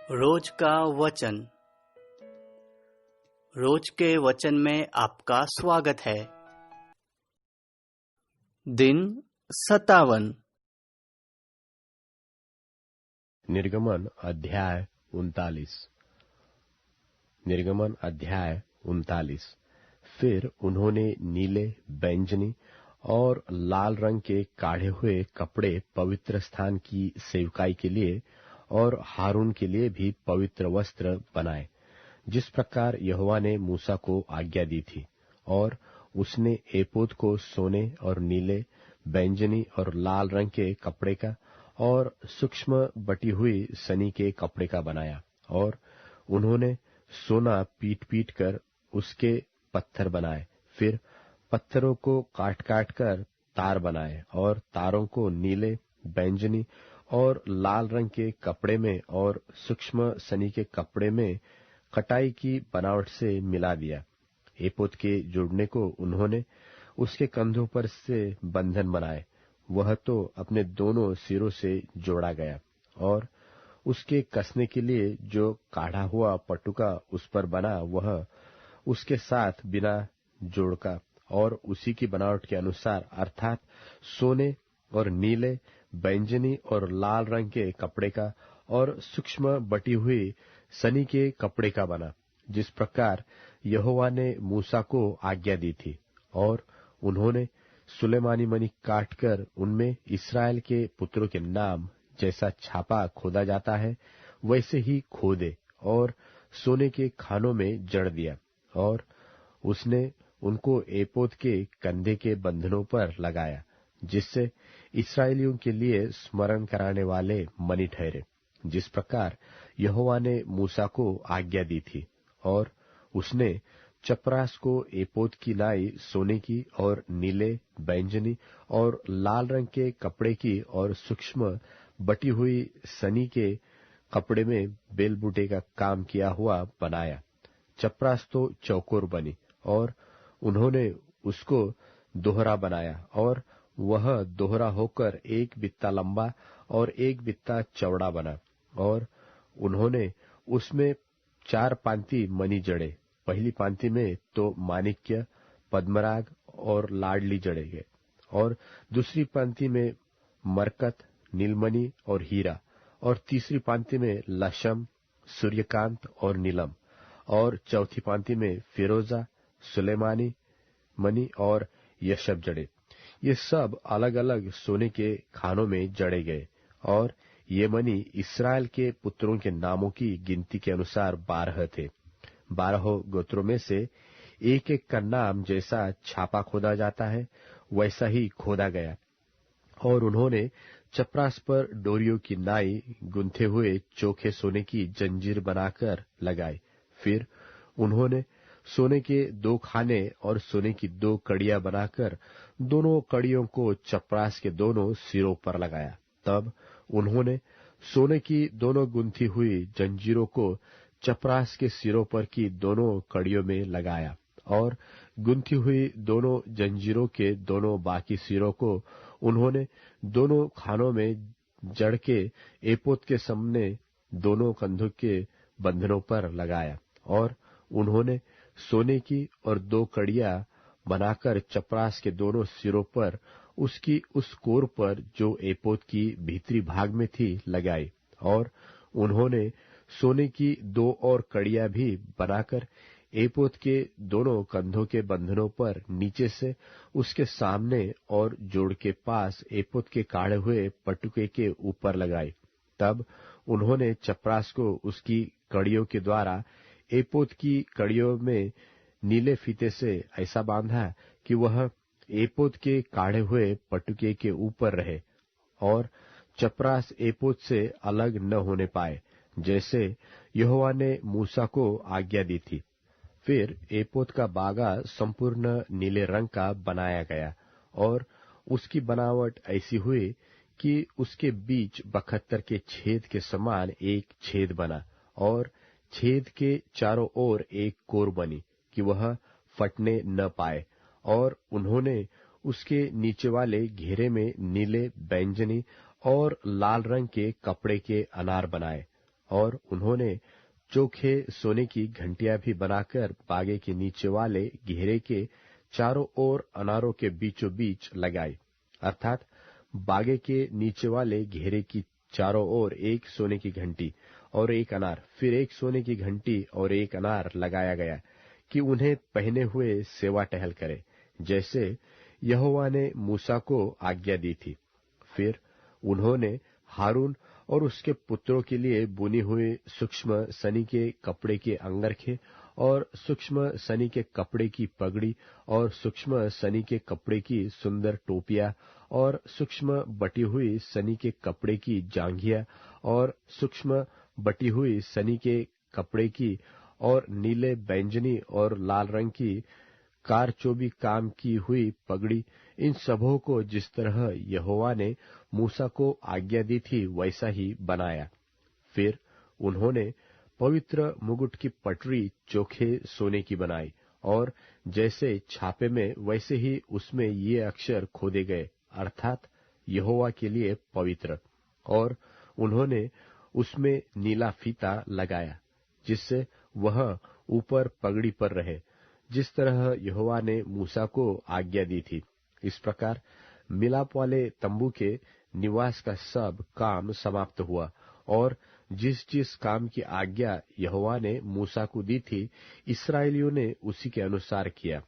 रोज का वचन। रोज के वचन में आपका स्वागत है। दिन 57। निर्गमन अध्याय 39। फिर उन्होंने नीले, बैंजनी और लाल रंग के काढ़े हुए कपड़े पवित्र स्थान की सेवकाई के लिए और हारून के लिए भी पवित्र वस्त्र बनाए, जिस प्रकार यहोवा ने मूसा को आज्ञा दी थी। और उसने एपोद को सोने और नीले, बैंजनी और लाल रंग के कपड़े का और सूक्ष्म बटी हुई सनी के कपड़े का बनाया। और उन्होंने सोना पीट पीट कर उसके पत्थर बनाए। फिर पत्थरों को काट काट कर तार बनाए और तारों को नीले, बैंजनी और लाल रंग के कपड़े में और सूक्ष्म सनी के कपड़े में कटाई की बनावट से मिला दिया। एपोद के जुड़ने को उन्होंने उसके कंधों पर से बंधन बनाए। वह तो अपने दोनों सिरों से जोड़ा गया। और उसके कसने के लिए जो काढ़ा हुआ पटुका उस पर बना, वह उसके साथ बिना जोड़ का और उसी की बनावट के अनुसार, अर्थात सोने और नीले, बैंजनी और लाल रंग के कपड़े का और सूक्ष्म बटी हुई सनी के कपड़े का बना, जिस प्रकार यहोवा ने मूसा को आज्ञा दी थी। और उन्होंने सुलेमानी मणि काटकर उनमें इस्राएल के पुत्रों के नाम जैसा छापा खोदा जाता है, वैसे ही खोदे और सोने के खानों में जड़ दिया। और उसने उनको एपोद के कंधे के बंधनों पर लगाया, जिससे इस्राएलियों के लिए स्मरण कराने वाले मणि ठहरे, जिस प्रकार यहोवा ने मूसा को आज्ञा दी थी। और उसने चपरास को एपोद की नाई सोने की और नीले, बैंजनी और लाल रंग के कपड़े की और सूक्ष्म बटी हुई सनी के कपड़े में बेलबूटे का काम किया हुआ बनाया। चपरास तो चौकोर बनी और उन्होंने उसको दोहरा बनाया, और वह दोहरा होकर एक बित्ता लंबा और एक बित्ता चौड़ा बना। और उन्होंने उसमें 4 पांति मणि जड़े। पहली पांति में तो माणिक्य, पद्मराग और लाडली जड़े गए, और दूसरी पांति में मरकत, नीलमणि और हीरा, और तीसरी पांति में लशम, सूर्यकांत और नीलम, और चौथी पांति में फिरोजा, सुलेमानी मणि और यशब जड़े। ये सब अलग अलग सोने के खानों में जड़े गए। और ये मणि इस्राएल के पुत्रों के नामों की गिनती के अनुसार 12 थे। 12 गोत्रों में से एक एक का नाम जैसा छापा खोदा जाता है, वैसा ही खोदा गया। और उन्होंने चपरास पर डोरियों की नाई गुंथे हुए चोखे सोने की जंजीर बनाकर लगाई। फिर उन्होंने सोने के 2 खाने और सोने की 2 कड़ियां बनाकर दोनों कड़ियों को चपरास के दोनों सिरों पर लगाया। तब उन्होंने सोने की दोनों गुंथी हुई जंजीरों को चपरास के सिरों पर की दोनों कड़ियों में लगाया, और गुंथी हुई दोनों जंजीरों के दोनों बाकी सिरों को उन्होंने दोनों खानों में जड़ के एपोद के सामने दोनों कंधों के बंधनों पर लगाया। और उन्होंने सोने की और 2 कड़ियां बनाकर चपरास के दोनों सिरों पर उसकी उस कोर पर जो एपोद की भीतरी भाग में थी लगाई। और उन्होंने सोने की 2 और कड़ियां भी बनाकर एपोद के दोनों कंधों के बंधनों पर नीचे से उसके सामने और जोड़ के पास एपोद के काढ़े हुए पटुके के ऊपर लगाई। तब उन्होंने चपरास को उसकी कड़ियों के द्वारा एपोद की कड़ियों में नीले फीते से ऐसा बांधा कि वह एपोद के काढ़े हुए पटुके के ऊपर रहे, और चपरास एपोद से अलग न होने पाए, जैसे यहोवा ने मूसा को आज्ञा दी थी। फिर एपोद का बागा संपूर्ण नीले रंग का बनाया गया, और उसकी बनावट ऐसी हुई कि उसके बीच 72 के छेद के समान एक छेद बना, और छेद के चारों ओर एक कोर बनी कि वह फटने न पाए। और उन्होंने उसके नीचे वाले घेरे में नीले, बैंजनी और लाल रंग के कपड़े के अनार बनाए। और उन्होंने चोखे सोने की घंटियां भी बनाकर बागे के नीचे वाले घेरे के चारों ओर अनारों के बीचों बीच लगाई, अर्थात बागे के नीचे वाले घेरे की चारों ओर एक सोने की घंटी और एक अनार, फिर एक सोने की घंटी और एक अनार लगाया गया कि उन्हें पहने हुए सेवा टहल करे, जैसे यहोवा ने मूसा को आज्ञा दी थी। फिर उन्होंने हारून और उसके पुत्रों के लिए बुनी हुई सूक्ष्म सनी के कपड़े के अंगरखे और सूक्ष्म सनी के कपड़े की पगड़ी और सूक्ष्म सनी के कपड़े की सुंदर टोपियां और सूक्ष्म बटी हुई सनी के कपड़े की जांघिया और सूक्ष्म बटी हुई सनी के कपड़े की और नीले, बैंजनी और लाल रंग की कारचोबी काम की हुई पगड़ी, इन सबों को जिस तरह यहोवा ने मूसा को आज्ञा दी थी वैसा ही बनाया। फिर उन्होंने पवित्र मुकुट की पटरी चोखे सोने की बनाई और जैसे छापे में वैसे ही उसमें ये अक्षर खोदे गए, अर्थात यहोवा के लिए पवित्र। और उन्होंने उसमें नीला फीता लगाया जिससे वह ऊपर पगड़ी पर रहे, जिस तरह यहोवा ने मूसा को आज्ञा दी थी। इस प्रकार मिलाप वाले तंबू के निवास का सब काम समाप्त हुआ और जिस जिस काम की आज्ञा यहोवा ने मूसा को दी थी इस्राएलियों ने उसी के अनुसार किया।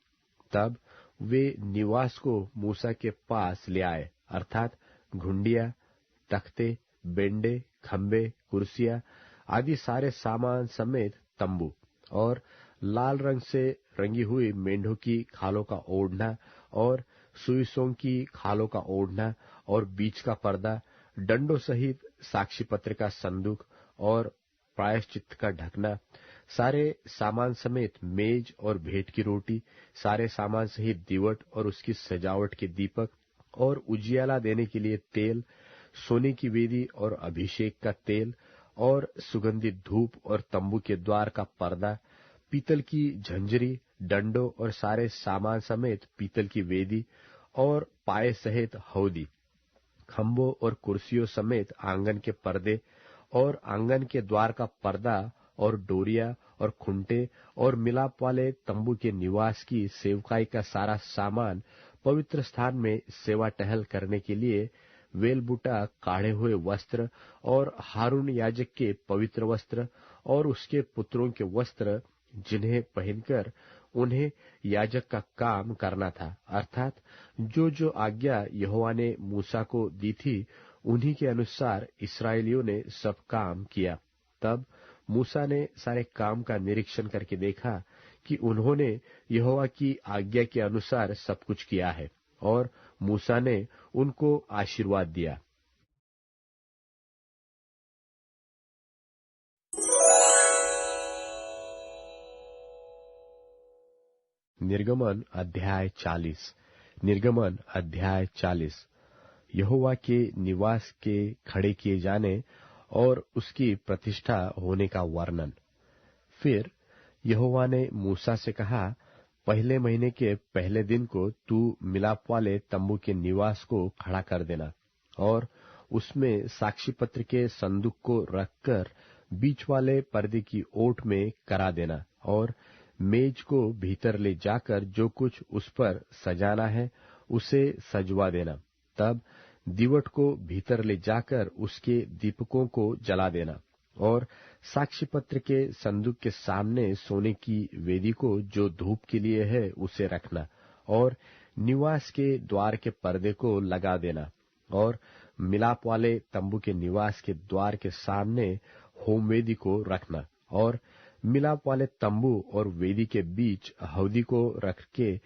तब वे निवास को मूसा के पास ले आए, अर्थात घुंडिया, तख्ते, बेंडे, खंबे, कुर्सियां आदि सारे सामान समेत तंबू और लाल रंग से रंगी हुई मेंढों की खालों का ओढ़ना और सुइसों की खालों का ओढ़ना और बीच का पर्दा, डंडों सहित साक्षी पत्र का संदूक और प्रायश्चित का ढकना, सारे सामान समेत मेज और भेंट की रोटी, सारे सामान सहित दीवट और उसकी सजावट के दीपक और उजियाला देने के लिए तेल, सोने की वेदी और अभिषेक का तेल और सुगंधित धूप और तंबू के द्वार का पर्दा, पीतल की झंझरी, डंडों और सारे सामान समेत पीतल की वेदी और पाए सहित हौदी, खंभों और कुर्सियों समेत आंगन के पर्दे और आंगन के द्वार का पर्दा और डोरिया और खुंटे और मिलाप वाले तंबू के निवास की सेवकाई का सारा सामान, पवित्र स्थान में सेवा टहल करने के लिए वेलबूटा काढ़े हुए वस्त्र और हारून याजक के पवित्र वस्त्र और उसके पुत्रों के वस्त्र, जिन्हें पहनकर उन्हें याजक का काम करना था, अर्थात जो जो आज्ञा यहोवा ने मूसा को दी थी उन्हीं के अनुसार इस्राएलियों ने सब काम किया। तब मूसा ने सारे काम का निरीक्षण करके देखा कि उन्होंने यहोवा की आज्ञा के अनुसार सब कुछ किया है, और मूसा ने उनको आशीर्वाद दिया। निर्गमन अध्याय 40। निर्गमन अध्याय 40। यहोवा के निवास के खड़े किए जाने और उसकी प्रतिष्ठा होने का वर्णन। फिर यहोवा ने मूसा से कहा, पहले महीने के पहले दिन को तू मिलाप वाले तंबू के निवास को खड़ा कर देना और उसमें साक्षी पत्र के संदूक को रखकर बीच वाले पर्दे की ओट में करा देना और मेज को भीतर ले जाकर जो कुछ उस पर सजाना है उसे सजवा देना। तब दीवट को भीतर ले जाकर उसके दीपकों को जला देना और साक्षी पत्र के संदूक के सामने सोने की वेदी को जो धूप के लिए है उसे रखना और निवास के द्वार के पर्दे को लगा देना और मिलाप वाले तंबू के निवास के द्वार के सामने होम वेदी को रखना और मिलाप वाले तंबू और वेदी के बीच हौदी को रख के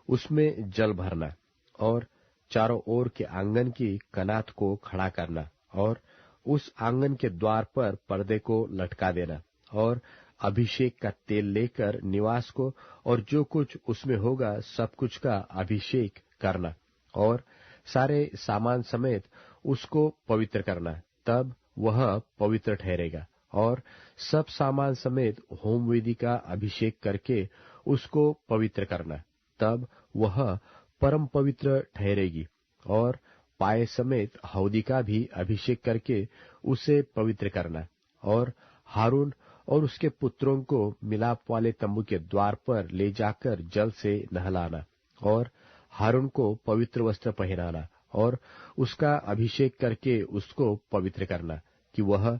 उसमें जल भरना और चारों ओर के आंगन की कनात को खड़ा करना और उस आंगन के द्वार पर पर्दे को लटका देना और अभिषेक का तेल लेकर निवास को और जो कुछ उसमें होगा सब कुछ का अभिषेक करना और सारे सामान समेत उसको पवित्र करना, तब वह पवित्र ठहरेगा। और सब सामान समेत होम वेदी का अभिषेक करके उसको पवित्र करना, तब वह परम पवित्र ठहरेगी। और पाए समेत हौदी का भी अभिषेक करके उसे पवित्र करना और हारून और उसके पुत्रों को मिलाप वाले तंबू के द्वार पर ले जाकर जल से नहलाना और हारून को पवित्र वस्त्र पहनाना और उसका अभिषेक करके उसको पवित्र करना कि वह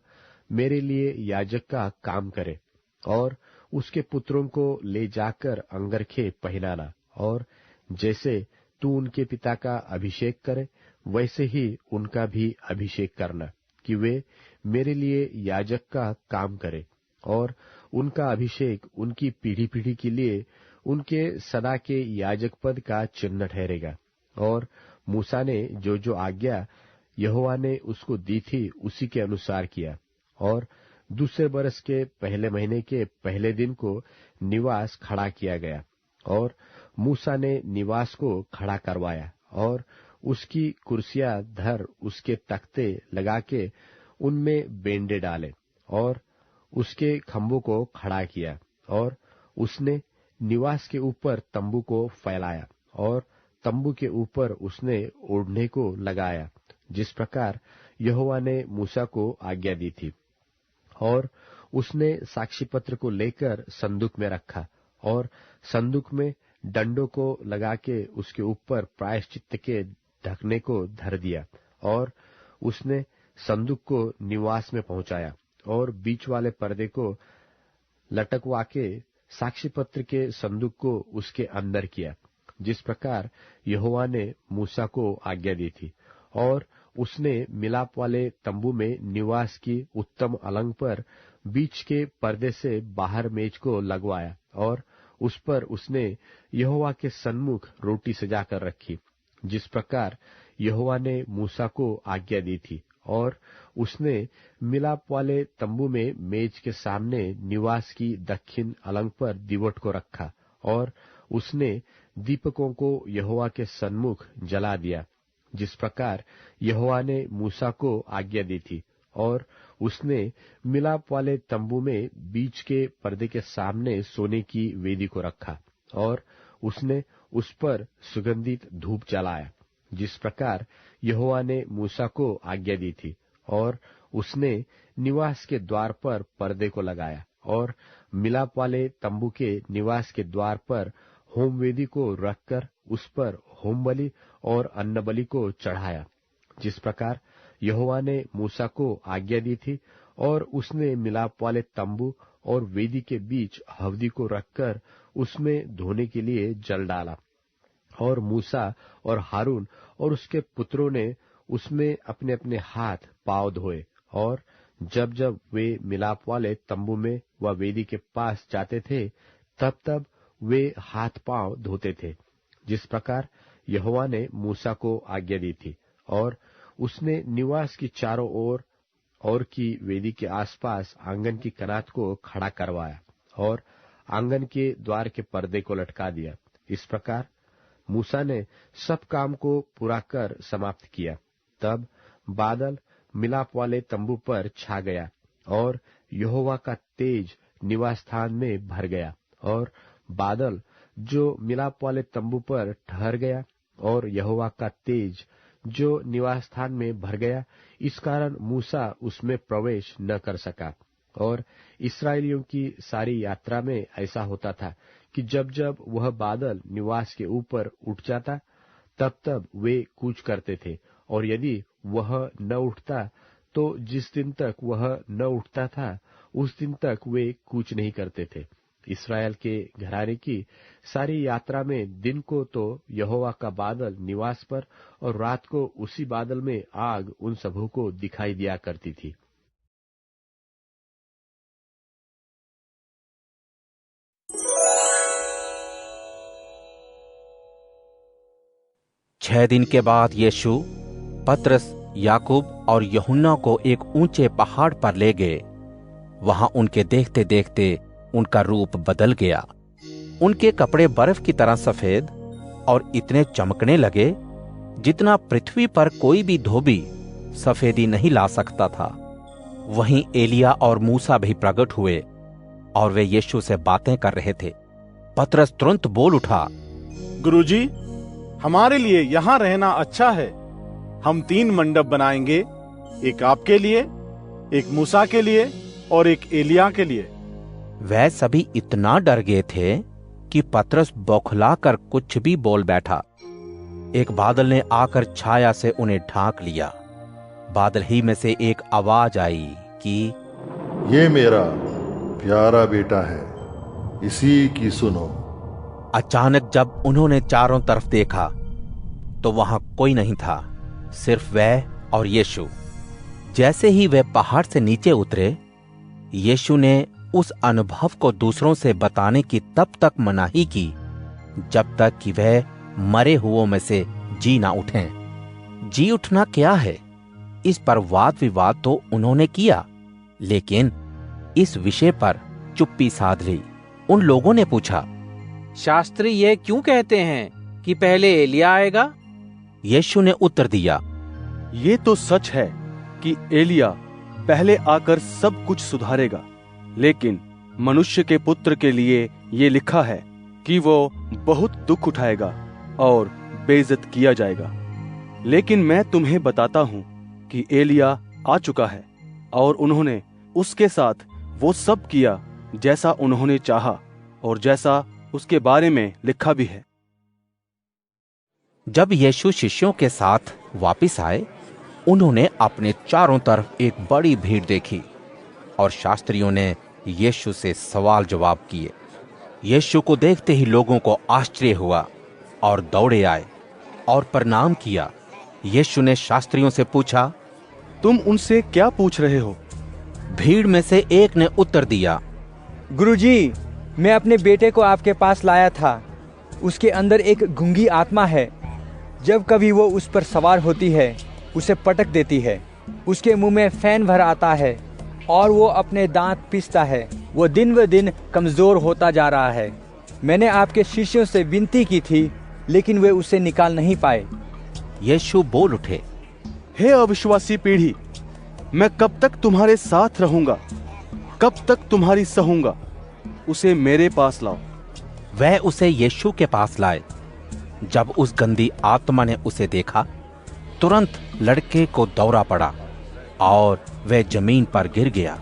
मेरे लिए याजक का काम करे, और उसके पुत्रों को ले जाकर अंगरखे पहनाना, और जैसे तू उनके पिता का अभिषेक करे वैसे ही उनका भी अभिषेक करना कि वे मेरे लिए याजक का काम करे, और उनका अभिषेक उनकी पीढ़ी पीढ़ी के लिए उनके सदा के याजक पद का चिन्ह ठहरेगा। और मूसा ने जो जो आज्ञा यहोवा ने उसको दी थी उसी के अनुसार किया, और दूसरे बरस के पहले महीने के पहले दिन को निवास खड़ा किया गया, और मूसा ने निवास को खड़ा करवाया और उसकी कुर्सियां धर उसके तख्ते लगा के उनमें बेंडे डाले और उसके खंभों को खड़ा किया, और उसने निवास के ऊपर तंबू को फैलाया और तंबू के ऊपर उसने ओढ़ने को लगाया, जिस प्रकार यहोवा ने मूसा को आज्ञा दी थी। और उसने साक्षी पत्र को लेकर संदूक में रखा और संदूक में डंडों को लगा के उसके ऊपर प्रायश्चित्त के ढकने को धर दिया, और उसने संदूक को निवास में पहुंचाया और बीच वाले पर्दे को लटकवा के साक्षी पत्र के संदूक को उसके अंदर किया, जिस प्रकार यहोवा ने मूसा को आज्ञा दी थी। और उसने मिलाप वाले तंबू में निवास की उत्तम अलंग पर बीच के पर्दे से बाहर मेज को लगवाया, और उस पर उसने यहोवा के सन्मुख रोटी सजा कर रखी, जिस प्रकार यहोवा ने मूसा को आज्ञा दी थी। और उसने मिलाप वाले तंबू में मेज के सामने निवास की दक्षिण अलंग पर दीवट को रखा, और उसने दीपकों को यहोवा के सन्मुख जला दिया, जिस प्रकार यहोवा ने मूसा को आज्ञा दी थी। और उसने मिलाप वाले तंबू में बीच के पर्दे के सामने सोने की वेदी को रखा, और उसने उस पर सुगंधित धूप जलाया, जिस प्रकार यहोवा ने मूसा को आज्ञा दी थी। और उसने निवास के द्वार पर पर्दे को लगाया और मिलाप वाले तंबू के निवास के द्वार पर होमवेदी को रखकर उस पर होम बलि और अन्न बलि को चढ़ाया, जिस प्रकार यहोवा ने मूसा को आज्ञा दी थी। और उसने मिलाप वाले तंबू और वेदी के बीच हवदी को रखकर उसमें धोने के लिए जल डाला, और मूसा और हारून और उसके पुत्रों ने उसमें अपने अपने हाथ पांव धोए। और जब जब वे मिलाप वाले तंबू में व वेदी के पास जाते थे तब तब वे हाथ पांव धोते थे, जिस प्रकार यहोवा ने मूसा को आज्ञा दी थी। और उसने निवास की चारों ओर और की वेदी के आसपास आंगन की कनात को खड़ा करवाया और आंगन के द्वार के पर्दे को लटका दिया। इस प्रकार मूसा ने सब काम को पूरा कर समाप्त किया। तब बादल मिलाप वाले तंबू पर छा गया और यहोवा का तेज निवास स्थान में भर गया, और बादल जो मिलाप वाले तंबू पर ठहर गया और यहोवा का तेज जो निवास स्थान में भर गया, इस कारण मूसा उसमें प्रवेश न कर सका। और इस्राएलियों की सारी यात्रा में ऐसा होता था कि जब जब वह बादल निवास के ऊपर उठ जाता तब तब वे कूच करते थे, और यदि वह न उठता तो जिस दिन तक वह न उठता था उस दिन तक वे कूच नहीं करते थे। इस्राएल के घराने की सारी यात्रा में दिन को तो यहोवा का बादल निवास पर और रात को उसी बादल में आग उन सबों को दिखाई दिया करती थी। छह दिन के बाद यीशु पतरस, याकूब और यूहन्ना को एक ऊंचे पहाड़ पर ले गए। वहां उनके देखते देखते उनका रूप बदल गया। उनके कपड़े बर्फ की तरह सफेद और इतने चमकने लगे जितना पृथ्वी पर कोई भी धोबी सफेदी नहीं ला सकता था। वहीं एलिया और मूसा भी प्रकट हुए और वे यीशु से बातें कर रहे थे। पतरस तुरंत बोल उठा, गुरुजी, हमारे लिए यहाँ रहना अच्छा है। हम 3 मंडप बनाएंगे, एक आपके लिए, एक मूसा के लिए और एक एलिया के लिए। वह सभी इतना डर गए थे कि पतरस बौखलाकर कुछ भी बोल बैठा। एक बादल ने आकर छाया से उन्हें ढांक लिया। बादल ही में से एक आवाज आई कि ये मेरा प्यारा बेटा है, इसी की सुनो। अचानक जब उन्होंने चारों तरफ देखा तो वहां कोई नहीं था, सिर्फ वह और यीशु। जैसे ही वे पहाड़ से नीचे उतरे, यीशु ने उस अनुभव को दूसरों से बताने की तब तक मनाही की जब तक कि वह मरे हुओं में से जी ना उठें। जी उठना क्या है, इस पर वाद विवाद तो उन्होंने किया, लेकिन इस विषय पर चुप्पी साध ली। उन लोगों ने पूछा, शास्त्री ये क्यों कहते हैं कि पहले एलिया आएगा? यीशु ने उत्तर दिया, ये तो सच है कि एलिया पहले आकर सब कुछ सुधारेगा, लेकिन मनुष्य के पुत्र के लिए ये लिखा है कि वो बहुत दुख उठाएगा और बेइज्जत किया जाएगा। लेकिन मैं तुम्हें बताता हूं कि एलिया आ चुका है और उन्होंने उसके साथ वो सब किया जैसा उन्होंने चाहा और जैसा उसके बारे में लिखा भी है। जब यीशु शिष्यों के साथ वापस आए, उन्होंने अपने चारों तरफ एक बड़ी भीड़ देखी और शास्त्रियों ने यीशु से सवाल जवाब किए। यीशु को देखते ही लोगों को आश्चर्य हुआ और दौड़े आए और प्रणाम किया। यीशु ने शास्त्रियों से पूछा, तुम उनसे क्या पूछ रहे हो? भीड़ में से एक ने उत्तर दिया, गुरुजी, मैं अपने बेटे को आपके पास लाया था। उसके अंदर एक गूंगी आत्मा है। जब कभी वो उस पर सवार होती है, उसे पटक देती है। उसके मुंह में फैन भर आता है और वो अपने दांत पीसता है। वो दिन व दिन कमजोर होता जा रहा है। मैंने आपके शिष्यों से विनती की थी, लेकिन वे उसे निकाल नहीं पाए। यीशु बोल उठे, हे अविश्वासी पीढ़ी, मैं कब तक तुम्हारे साथ रहूंगा? कब तक तुम्हारी सहूंगा? उसे मेरे पास लाओ। वह उसे यीशु के पास लाए। जब उस गंदी आत्मा ने उसे देखा, तुरंत लड़के को दौरा पड़ा और वह जमीन पर गिर गया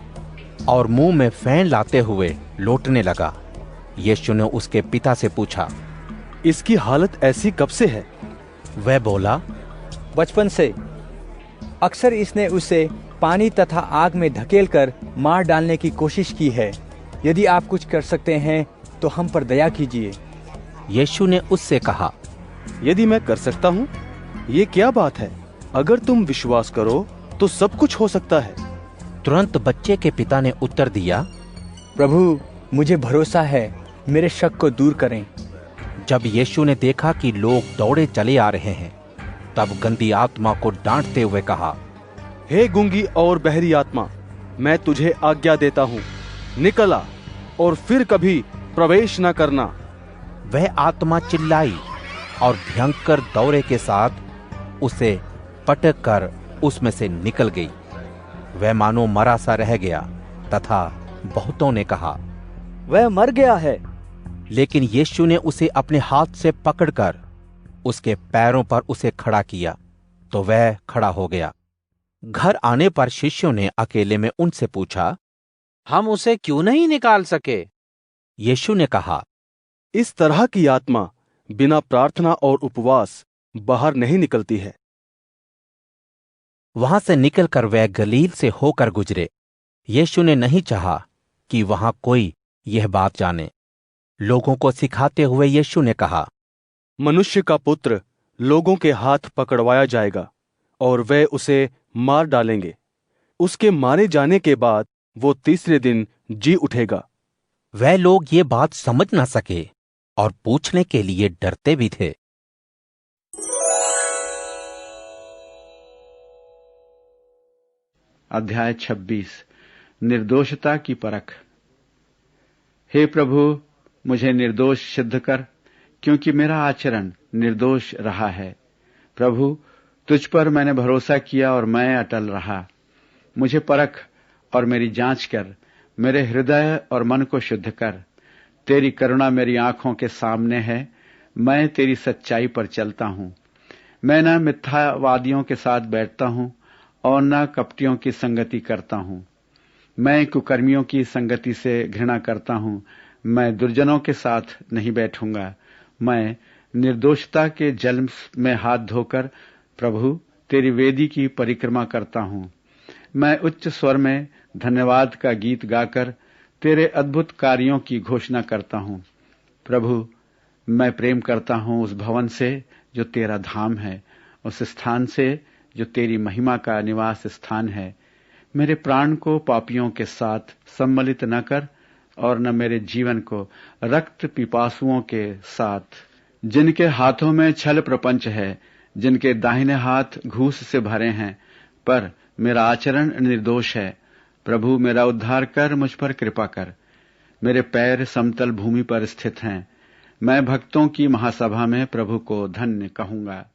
और मुंह में फैन लाते हुए लौटने लगा। यीशु ने उसके पिता से पूछा, इसकी हालत ऐसी कब से है? वह बोला, बचपन से। अक्सर इसने उसे पानी तथा आग में धकेलकर मार डालने की कोशिश की है। यदि आप कुछ कर सकते हैं तो हम पर दया कीजिए। यीशु ने उससे कहा, यदि मैं कर सकता हूँ, ये क्या बात है? अगर तुम विश्वास करो तो सब कुछ हो सकता है। तुरंत बच्चे के पिता ने उत्तर दिया, प्रभु, मुझे भरोसा है, मेरे शक को दूर करें। जब यीशु ने देखा कि लोग दौड़े चले आ रहे हैं, तब गंदी आत्मा को डांटते हुए कहा, हे गूंगी और बहरी आत्मा, मैं तुझे आज्ञा देता हूँ, निकल आ और फिर कभी प्रवेश न करना। वह आत्मा चिल्लाई और भयंकर दौरे के साथ उसे पटक कर उसमें से निकल गई। वह मानो मरा सा रह गया तथा बहुतों ने कहा, वह मर गया है। लेकिन यीशु ने उसे अपने हाथ से पकड़कर उसके पैरों पर उसे खड़ा किया तो वह खड़ा हो गया। घर आने पर शिष्यों ने अकेले में उनसे पूछा, हम उसे क्यों नहीं निकाल सके? यीशु ने कहा, इस तरह की आत्मा बिना प्रार्थना और उपवास बाहर नहीं निकलती है। वहां से निकलकर वह गलील से होकर गुजरे। यीशु ने नहीं चाहा कि वहां कोई यह बात जाने। लोगों को सिखाते हुए यीशु ने कहा, मनुष्य का पुत्र लोगों के हाथ पकड़वाया जाएगा और वे उसे मार डालेंगे। उसके मारे जाने के बाद वो तीसरे दिन जी उठेगा। वह लोग ये बात समझ न सके और पूछने के लिए डरते भी थे। अध्याय 26 निर्दोषता की परख। हे प्रभु, मुझे निर्दोष सिद्ध कर, क्योंकि मेरा आचरण निर्दोष रहा है। प्रभु, तुझ पर मैंने भरोसा किया और मैं अटल रहा। मुझे परख और मेरी जांच कर, मेरे हृदय और मन को शुद्ध कर। तेरी करुणा मेरी आंखों के सामने है, मैं तेरी सच्चाई पर चलता हूं। मैं न मिथ्यावादियों के साथ बैठता हूं और न कपटियों की संगति करता हूं। मैं कुकर्मियों की संगति से घृणा करता हूं। मैं दुर्जनों के साथ नहीं बैठूंगा। मैं निर्दोषता के जल में हाथ धोकर प्रभु तेरी वेदी की परिक्रमा करता हूं। मैं उच्च स्वर में धन्यवाद का गीत गाकर तेरे अद्भुत कार्यों की घोषणा करता हूं। प्रभु, मैं प्रेम करता हूं उस भवन से जो तेरा धाम है, उस स्थान से जो तेरी महिमा का निवास स्थान है। मेरे प्राण को पापियों के साथ सम्मिलित न कर और न मेरे जीवन को रक्त पिपासुओं के साथ, जिनके हाथों में छल प्रपंच है, जिनके दाहिने हाथ घूस से भरे हैं, पर मेरा आचरण निर्दोष है। प्रभु, मेरा उद्धार कर, मुझ पर कृपा कर। मेरे पैर समतल भूमि पर स्थित हैं। मैं भक्तों की महासभा में प्रभु को धन्य कहूंगा।